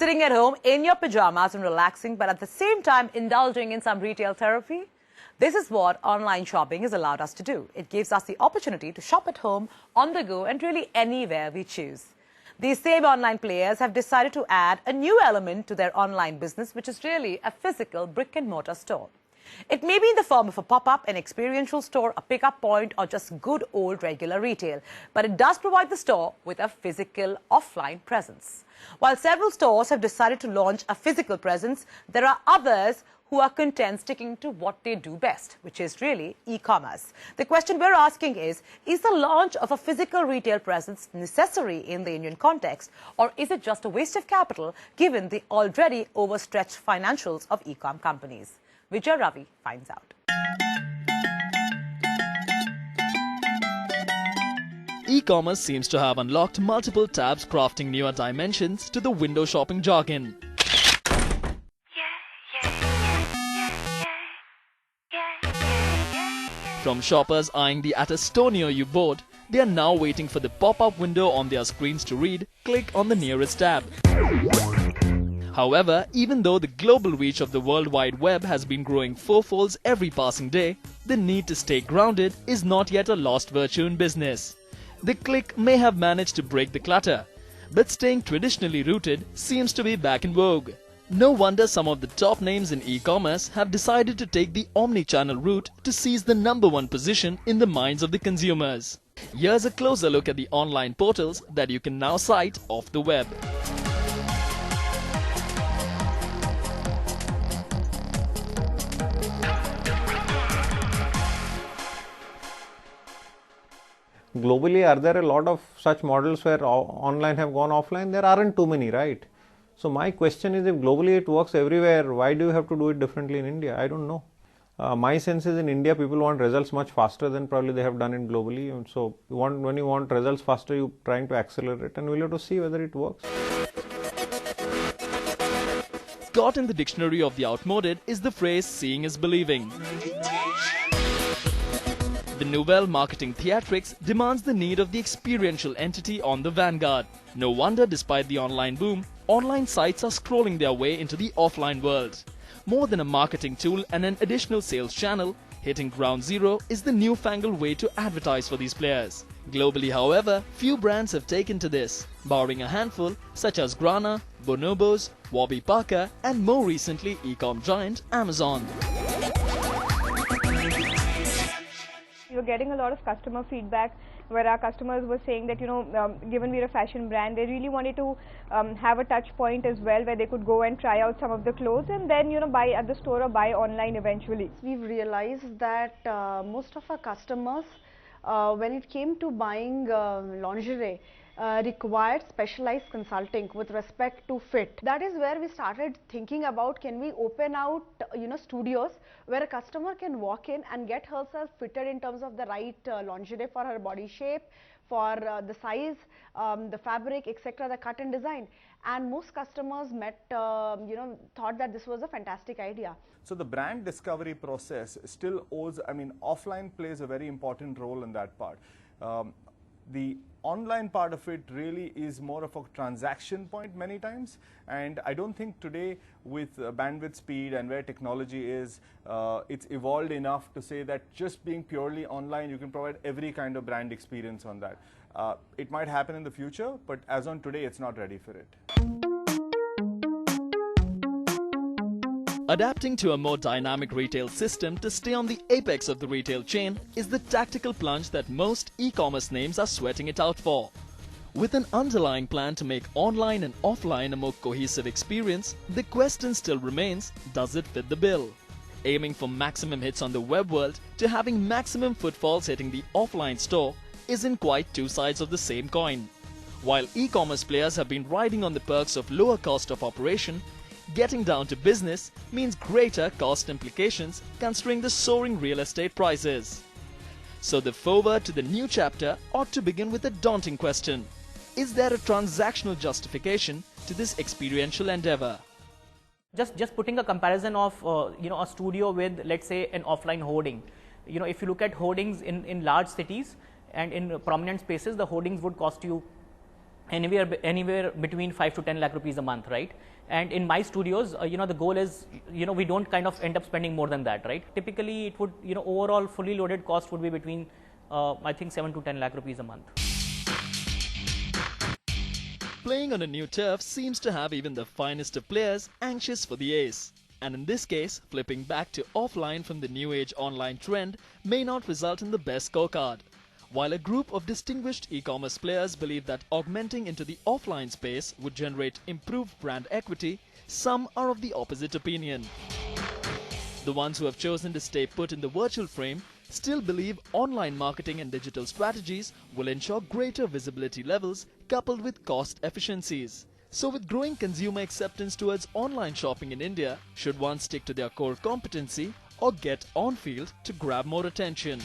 sitting at home in your pajamas and relaxing, but at the same time indulging in some retail therapy? This is what online shopping has allowed us to do. It gives us the opportunity to shop at home, on the go, and really anywhere we choose. These same online players have decided to add a new element to their online business, which is really a physical brick-and-mortar store. It may be in the form of a pop-up, an experiential store, a pick-up point, or just good old regular retail. But it does provide the store with a physical offline presence. While several stores have decided to launch a physical presence, there are others who are content sticking to what they do best, which is really e-commerce. The question we're asking is the launch of a physical retail presence necessary in the Indian context, or is it just a waste of capital given the already overstretched financials of e-com companies? Vijay Ravi finds out. E-commerce seems to have unlocked multiple tabs, crafting newer dimensions to the window shopping jargon. From shoppers eyeing the at a store near you board, they are now waiting for the pop-up window on their screens to read, click on the nearest tab. However, even though the global reach of the World Wide Web has been growing fourfolds every passing day, the need to stay grounded is not yet a lost virtue in business. The click may have managed to break the clutter, but staying traditionally rooted seems to be back in vogue. No wonder some of the top names in e-commerce have decided to take the omni-channel route to seize the #1 position in the minds of the consumers. Here's a closer look at the online portals that you can now cite off the web. Globally, are there a lot of such models where online have gone offline? There aren't too many, right? So my question is, if globally it works everywhere, why do you have to do it differently in India? I don't know. My sense is in India, people want results much faster than probably they have done it globally. And so when you want results faster, you're trying to accelerate, and we'll have to see whether it works. Caught in the dictionary of the outmoded is the phrase "seeing is believing." The nouvelle marketing theatrics demands the need of the experiential entity on the vanguard. No wonder, despite the online boom, online sites are scrolling their way into the offline world. More than a marketing tool and an additional sales channel, hitting ground zero is the newfangled way to advertise for these players. Globally, however, few brands have taken to this, barring a handful such as Grana, Bonobos, Warby Parker, and more recently e-com giant Amazon. We were getting a lot of customer feedback where our customers were saying that, given we're a fashion brand, they really wanted to have a touch point as well where they could go and try out some of the clothes and then, buy at the store or buy online eventually. We've realized that most of our customers, when it came to buying lingerie, required specialized consulting with respect to fit. That is where we started thinking about, can we open out studios where a customer can walk in and get herself fitted in terms of the right lingerie for her body shape, for the size, the fabric, etc., the cut and design. And most customers thought that this was a fantastic idea. So the brand discovery process still owes, offline plays a very important role in that part. The online part of it really is more of a transaction point many times, and I don't think today with bandwidth speed and where technology is, it's evolved enough to say that just being purely online you can provide every kind of brand experience on that. It might happen in the future, but as on today it's not ready for it. Adapting to a more dynamic retail system to stay on the apex of the retail chain is the tactical plunge that most e-commerce names are sweating it out for. With an underlying plan to make online and offline a more cohesive experience, the question still remains, does it fit the bill? Aiming for maximum hits on the web world to having maximum footfalls hitting the offline store isn't quite two sides of the same coin. While e-commerce players have been riding on the perks of lower cost of operation, getting down to business means greater cost implications considering the soaring real estate prices. So the foreword to the new chapter ought to begin with a daunting question. Is there a transactional justification to this experiential endeavor? Just putting a comparison of a studio with, let's say, an offline hoarding. If you look at hoardings in large cities and in prominent spaces, the hoardings would cost you anywhere between 5 to 10 lakh rupees a month, right? And in my studios, the goal is, we don't kind of end up spending more than that, right? Typically, it would, overall fully loaded cost would be between, I think 7 to 10 lakh rupees a month. Playing on a new turf seems to have even the finest of players anxious for the ace. And in this case, flipping back to offline from the new age online trend may not result in the best scorecard. While a group of distinguished e-commerce players believe that augmenting into the offline space would generate improved brand equity, some are of the opposite opinion. The ones who have chosen to stay put in the virtual frame still believe online marketing and digital strategies will ensure greater visibility levels coupled with cost efficiencies. So with growing consumer acceptance towards online shopping in India, should one stick to their core competency or get on-field to grab more attention?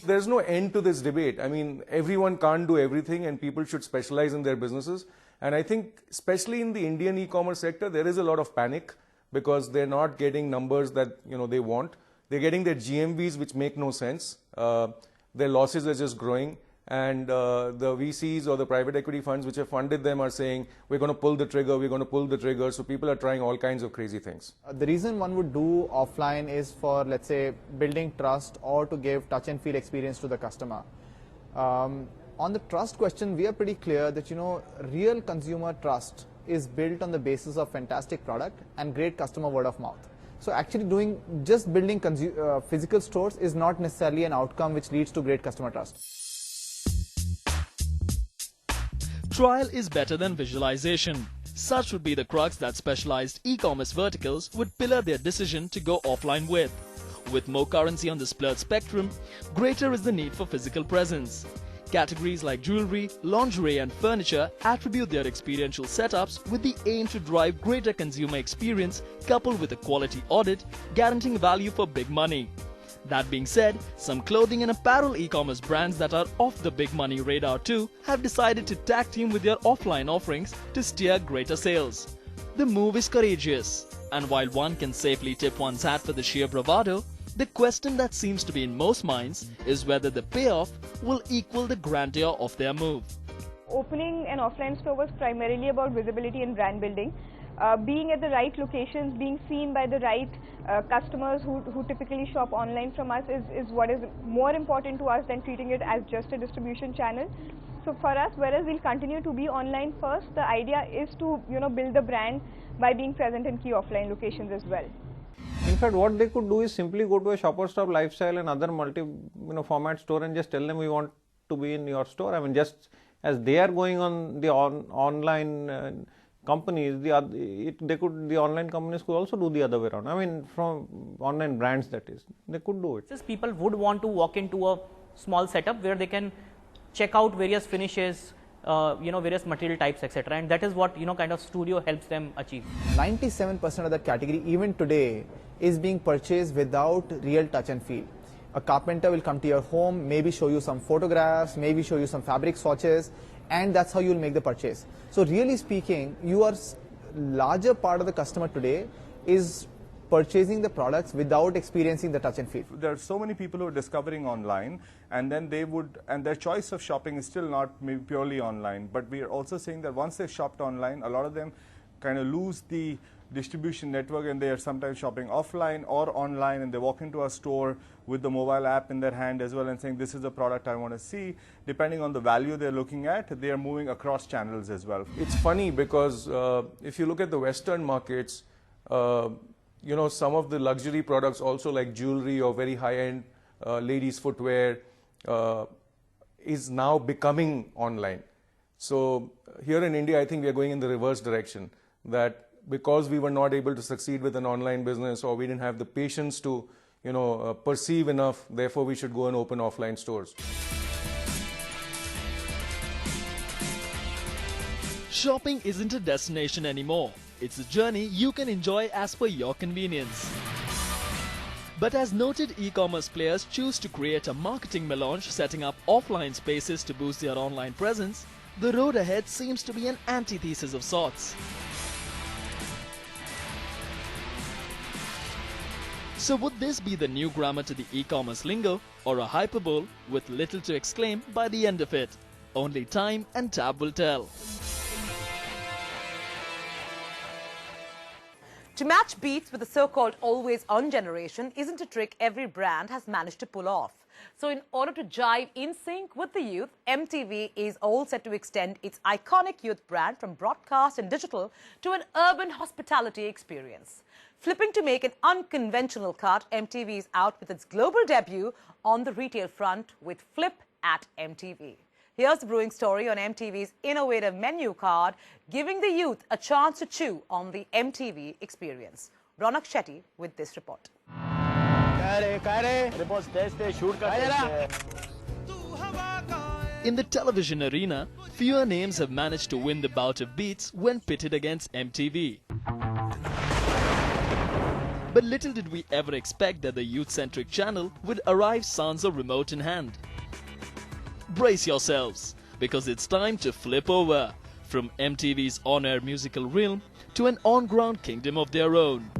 There's no end to this debate. I mean, everyone can't do everything and people should specialize in their businesses. And I think, especially in the Indian e-commerce sector, there is a lot of panic because they're not getting numbers that they want. They're getting their GMVs which make no sense. Their losses are just growing. And the VCs or the private equity funds which have funded them are saying, we're going to pull the trigger, we're going to pull the trigger. So people are trying all kinds of crazy things. The reason one would do offline is for, let's say, building trust or to give touch and feel experience to the customer. On the trust question, we are pretty clear that, real consumer trust is built on the basis of fantastic product and great customer word of mouth. So actually building physical stores is not necessarily an outcome which leads to great customer trust. Trial is better than visualization. Such would be the crux that specialized e-commerce verticals would pillar their decision to go offline with. With more currency on the splurge spectrum, greater is the need for physical presence. Categories like jewelry, lingerie and furniture attribute their experiential setups with the aim to drive greater consumer experience coupled with a quality audit, guaranteeing value for big money. That being said, some clothing and apparel e-commerce brands that are off the big money radar too have decided to tag team with their offline offerings to steer greater sales. The move is courageous, and while one can safely tip one's hat for the sheer bravado, the question that seems to be in most minds is whether the payoff will equal the grandeur of their move. Opening an offline store was primarily about visibility and brand building. Being at the right locations, being seen by the right customers who typically shop online from us is what is more important to us than treating it as just a distribution channel. So for us, whereas we'll continue to be online first, the idea is to build the brand by being present in key offline locations as well. In fact, what they could do is simply go to a Shopper Stop, Lifestyle and other format store and just tell them we want to be in your store. I mean, just as they are going on the online companies, the online companies could also do the other way around. I mean, from online brands, that is, they could do it. Just people would want to walk into a small setup where they can check out various finishes, various material types, etc. And that is what kind of studio helps them achieve. 97% of that category, even today, is being purchased without real touch and feel. A carpenter will come to your home, maybe show you some photographs, maybe show you some fabric swatches, and that's how you'll make the purchase. So really speaking, your larger part of the customer today is purchasing the products without experiencing the touch and feel. There are so many people who are discovering online, and then their choice of shopping is still not maybe purely online, but we are also saying that once they've shopped online, a lot of them kind of lose the distribution network and they are sometimes shopping offline or online, and they walk into a store with the mobile app in their hand as well and saying, this is a product I want to see. Depending on the value they're looking at, they are moving across channels as well. It's funny because if you look at the Western markets, some of the luxury products also like jewelry or very high-end ladies' footwear is now becoming online. So here in India, I think we are going in the reverse direction, that because we were not able to succeed with an online business or we didn't have the patience to perceive enough, therefore we should go and open offline stores. Shopping isn't a destination anymore. It's a journey you can enjoy as per your convenience. But as noted e-commerce players choose to create a marketing melange setting up offline spaces to boost their online presence, the road ahead seems to be an antithesis of sorts. So would this be the new grammar to the e-commerce lingo, or a hyperbole with little to exclaim by the end of it? only time and tab will tell. To match beats with the so-called always-on generation isn't a trick every brand has managed to pull off. So in order to jive in sync with the youth, MTV is all set to extend its iconic youth brand from broadcast and digital to an urban hospitality experience. Flipping to make an unconventional cut, MTV is out with its global debut on the retail front with FLYP at MTV. Here's the brewing story on MTV's innovative menu card, giving the youth a chance to chew on the MTV experience. Ronak Shetty with this report. In the television arena, fewer names have managed to win the bout of beats when pitted against MTV. But little did we ever expect that the youth-centric channel would arrive sans a remote in hand. Brace yourselves, because it's time to flip over from MTV's on-air musical realm to an on-ground kingdom of their own.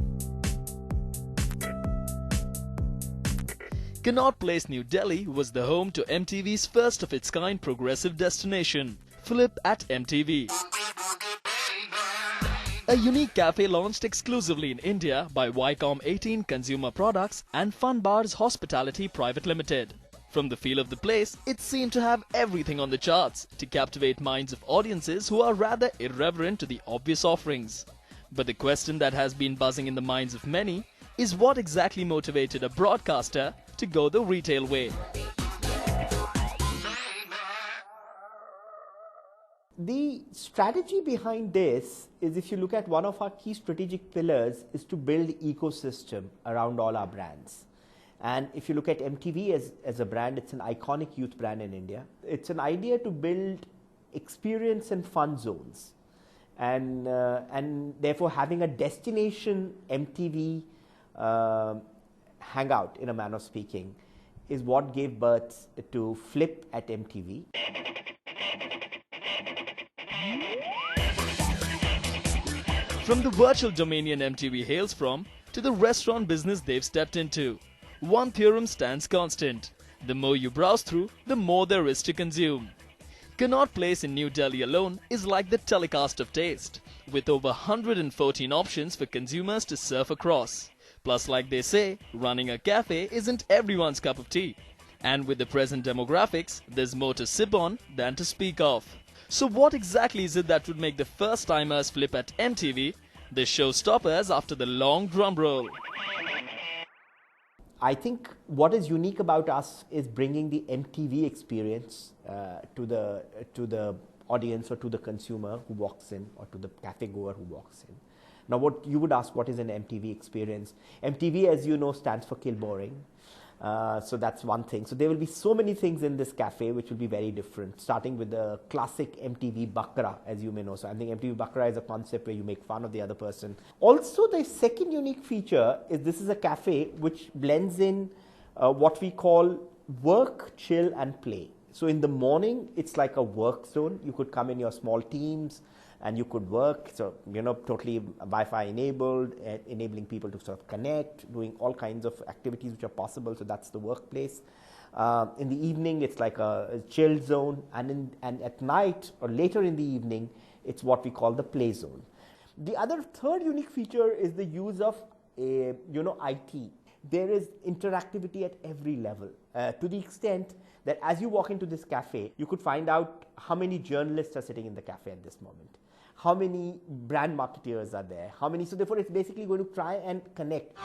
Connaught Place, New Delhi was the home to MTV's first-of-its-kind progressive destination, FLYP at MTV. A unique cafe launched exclusively in India by Viacom 18 Consumer Products and Fun Bars Hospitality Private Limited. From the feel of the place, it seemed to have everything on the charts to captivate minds of audiences who are rather irreverent to the obvious offerings. But the question that has been buzzing in the minds of many is what exactly motivated a broadcaster to go the retail way. The strategy behind this is, if you look at one of our key strategic pillars, is to build ecosystem around all our brands. And if you look at MTV as a brand, it's an iconic youth brand in India. It's an idea to build experience and fun zones. And therefore having a destination MTV hangout, in a manner of speaking, is what gave birth to FLYP at MTV. From the virtual dominion MTV hails from to the restaurant business they've stepped into, one theorem stands constant: the more you browse through, the more there is to consume. Connaught Place in New Delhi alone is like the telecast of taste, with over 114 options for consumers to surf across. Plus, like they say, running a cafe isn't everyone's cup of tea. And with the present demographics, there's more to sip on than to speak of. So what exactly is it that would make the first-timers FLYP at MTV the showstoppers after the long drum roll? I think what is unique about us is bringing the MTV experience to the audience or to the consumer who walks in, or to the cafe goer who walks in. Now, what you would ask, what is an MTV experience? MTV, as you know, stands for Kill Boring. So that's one thing. So there will be so many things in this cafe which will be very different, starting with the classic MTV Bakra, as you may know. So I think MTV Bakra is a concept where you make fun of the other person. Also, the second unique feature is this is a cafe which blends in what we call work, chill and play. So in the morning, it's like a work zone. You could come in your small teams and you could work, so totally Wi-Fi enabled, enabling people to sort of connect, doing all kinds of activities which are possible. So that's the workplace. In the evening, it's like a chill zone, and at night or later in the evening, it's what we call the play zone. The other third unique feature is the use of IT. There is interactivity at every level, to the extent that as you walk into this cafe, you could find out how many journalists are sitting in the cafe at this moment, how many brand marketeers are there, so therefore it's basically going to try and connect.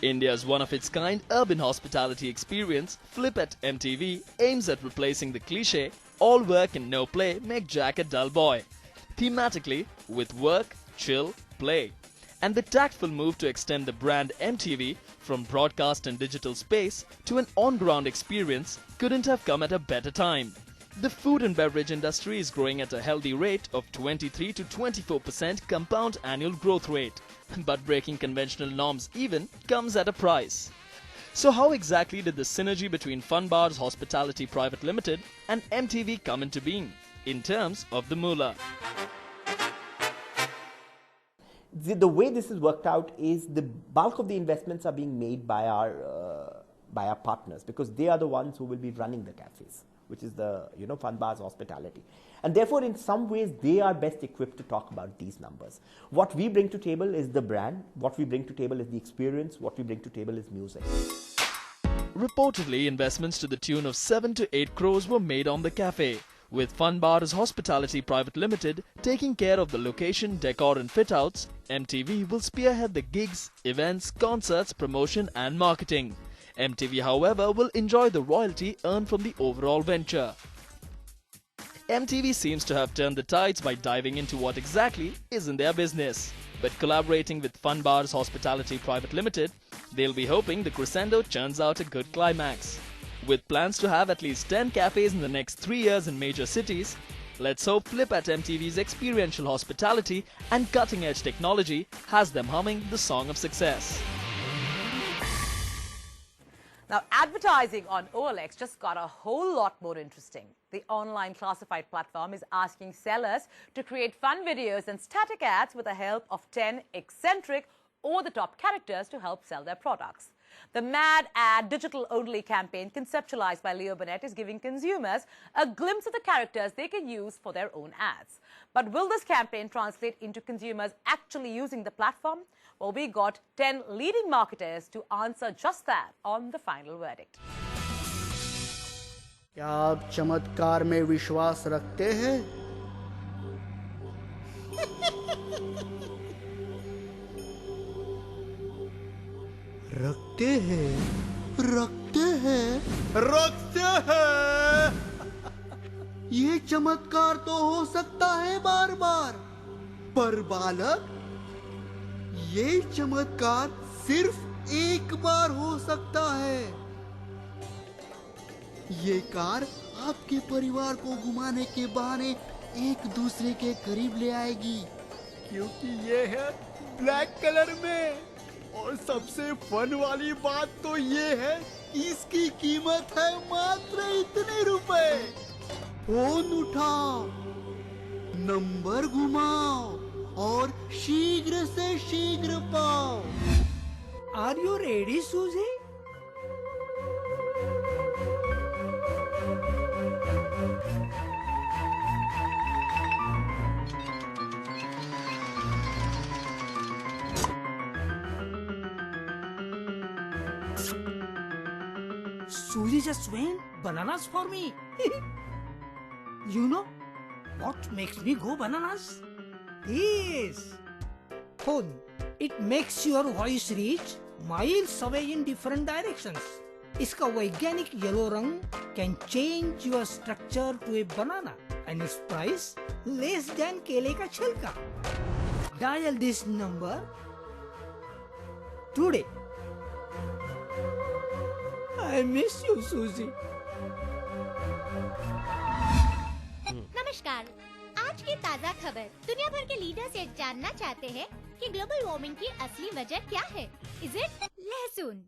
India's one-of-its-kind urban hospitality experience, FLYP at MTV, aims at replacing the cliché, all work and no play make Jack a dull boy, thematically with work, chill, play. And the tactful move to extend the brand MTV from broadcast and digital space to an on-ground experience couldn't have come at a better time. The food and beverage industry is growing at a healthy rate of 23 to 24% compound annual growth rate. But breaking conventional norms even comes at a price. So how exactly did the synergy between Fun Bars Hospitality Private Limited and MTV come into being, in terms of the moolah? The way this is worked out is the bulk of the investments are being made by our partners, because they are the ones who will be running the cafes. which is the Fun Bar's hospitality. And therefore, in some ways, they are best equipped to talk about these numbers. What we bring to table is the brand. What we bring to table is the experience. What we bring to table is music. Reportedly, investments to the tune of 7 to 8 crores were made on the cafe, with Fun Bar's Hospitality Private Limited taking care of the location, decor and fit-outs. MTV will spearhead the gigs, events, concerts, promotion and marketing. MTV, however, will enjoy the royalty earned from the overall venture. MTV seems to have turned the tides by diving into what exactly is in their business. But collaborating with Fun Bar's Hospitality Private Limited, they'll be hoping the crescendo churns out a good climax. With plans to have at least 10 cafes in the next 3 years in major cities, let's hope FLYP at MTV's experiential hospitality and cutting-edge technology has them humming the song of success. Now, advertising on OLX just got a whole lot more interesting. The online classified platform is asking sellers to create fun videos and static ads with the help of 10 eccentric, over-the-top characters to help sell their products. The Mad Ad digital-only campaign conceptualized by Leo Burnett is giving consumers a glimpse of the characters they can use for their own ads. But will this campaign translate into consumers actually using the platform? Well, we got 10 leading marketers to answer just that on the final verdict. क्या आप चमत्कार में विश्वास रखते हैं? रखते हैं, रखते हैं, रखते हैं। ये चमत्कार तो हो सकता है बार बार, पर बालक, ये चमत्कार सिर्फ एक बार हो सकता है। ये कार आपके परिवार को घुमाने के बहाने एक दूसरे के करीब ले आएगी, क्योंकि ये है ब्लैक कलर में। और सबसे फन वाली बात तो ये है कि इसकी कीमत है मात्र इतने रुपए। फोन उठाओ, नंबर घुमाओ और शीघ्र से शीघ्र पाओ। आर यू रेडी सूजी? Suzy just went bananas for me. You know what makes me go bananas? This phone. It makes your voice reach miles away in different directions. इसका वैज्ञानिक येलो रंग can change your structure to a banana and its price less than केले का छिलका. Dial this number today. I miss you, Suzy. नमस्कार, आज की ताज़ा खबर। दुनिया भर के लीडर्स ये जानना चाहते हैं कि ग्लोबल वार्मिंग की असली वजह क्या है। इज इट लहसुन?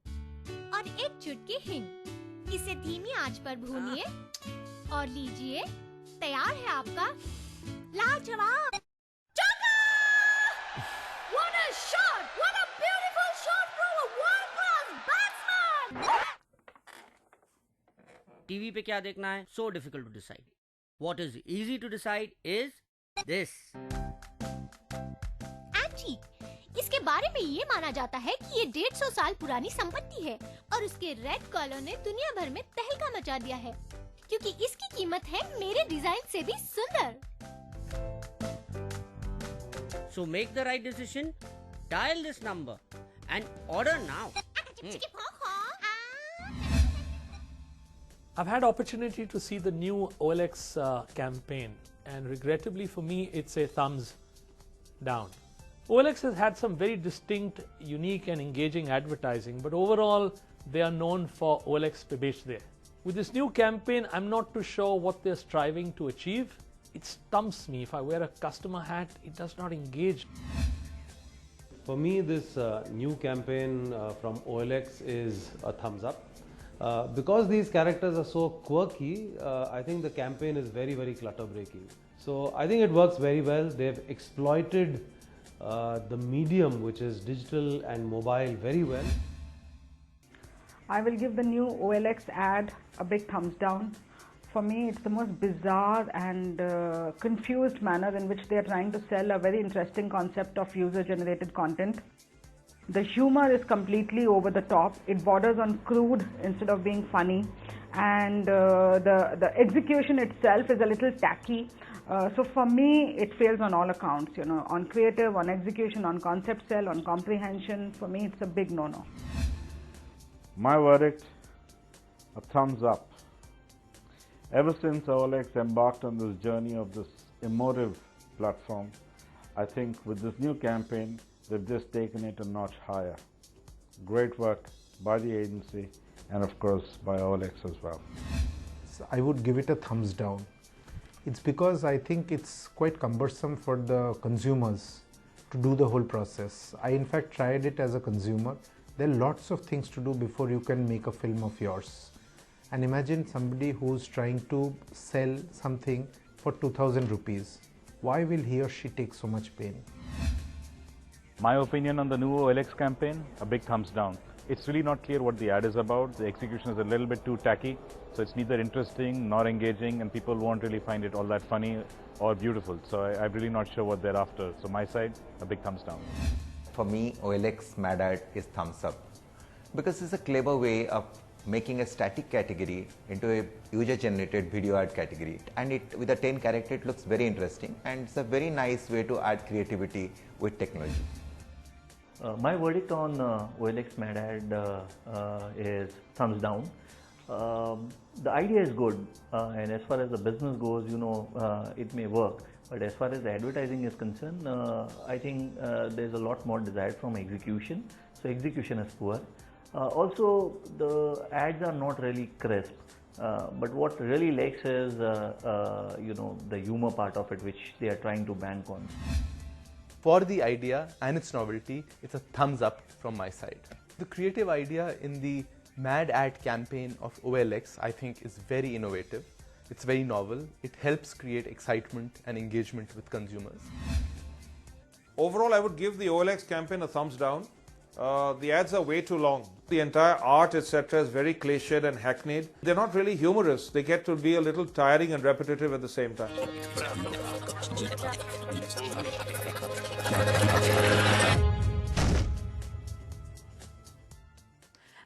और एक चुटकी हिंग। इसे धीमी आंच पर भूनिए और लीजिए, तैयार है आपका लाजवाब चोखा। What a shot! What a beautiful shot from a world-class batsman! TV पे क्या देखना है? So difficult to decide. What is easy to decide is this. Actually, इसके बारे में ये माना जाता है कि ये 150 साल पुरानी संपत्ति है और उसके रेड कलर ने दुनिया भर में तहलका मचा दिया है, क्योंकि इसकी कीमत है मेरे डिजाइन से भी सुंदर। So make the right decision. Dial this number and order now. I've had opportunity to see the new OLX campaign, and regrettably for me, it's a thumbs down. OLX has had some very distinct, unique and engaging advertising, but overall they are known for OLX pe bech de. With this new campaign, I'm not too sure what they're striving to achieve. It stumps me. If I wear a customer hat, it does not engage. For me, this new campaign from OLX is a thumbs up. Because these characters are so quirky, I think the campaign is very, very clutter breaking. So I think it works very well. They've exploited the medium, which is digital and mobile, very well. I will give the new OLX ad a big thumbs down. For me, it's the most bizarre and confused manner in which they are trying to sell a very interesting concept of user-generated content. The humor is completely over the top. It borders on crude instead of being funny, and the execution itself is a little tacky. So for me, it fails on all accounts, you know, on creative, on execution, on concept sell, on comprehension. For me, it's a big no-no. My verdict, a thumbs up. Ever since OLX embarked on this journey of this emotive platform, I think with this new campaign, they've just taken it a notch higher. Great work by the agency and of course by OLX as well. So I would give it a thumbs down. It's because I think it's quite cumbersome for the consumers to do the whole process. I in fact tried it as a consumer. There are lots of things to do before you can make a film of yours. And imagine somebody who's trying to sell something for 2000 rupees. Why will he or she take so much pain? My opinion on the new OLX campaign, a big thumbs down. It's really not clear what the ad is about. The execution is a little bit too tacky. So it's neither interesting nor engaging, and people won't really find it all that funny or beautiful. So I'm really not sure what they're after. So my side, a big thumbs down. For me, OLX Mad Ad is thumbs up. Because it's a clever way of making a static category into a user-generated video ad category. And it, with a 10 character, it looks very interesting. And it's a very nice way to add creativity with technology. My verdict on OLX Mad Ad is thumbs down. The idea is good, and as far as the business goes, you know, it may work. But as far as the advertising is concerned, I think there's a lot more desired from execution. So execution is poor. Also, the ads are not really crisp. But what really lacks is, you know, the humor part of it, which they are trying to bank on. For the idea and its novelty, it's a thumbs up from my side. The creative idea in the Mad Ad campaign of OLX, I think, is very innovative. It's very novel. It helps create excitement and engagement with consumers. Overall, I would give the OLX campaign a thumbs down. The ads are way too long. The entire art, etc., is very cliched and hackneyed. They're not really humorous. They get to be a little tiring and repetitive at the same time.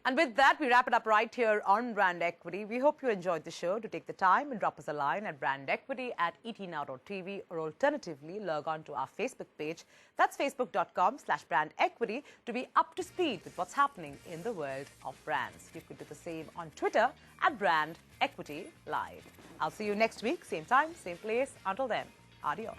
And with that, we wrap it up right here on Brand Equity. We hope you enjoyed the show. To take the time and drop us a line at brandequity@etnow.tv, or alternatively, log on to our Facebook page. That's facebook.com/brandequity to be up to speed with what's happening in the world of brands. You could do the same on Twitter @brandequitylive. I'll see you next week, same time, same place. Until then, adios.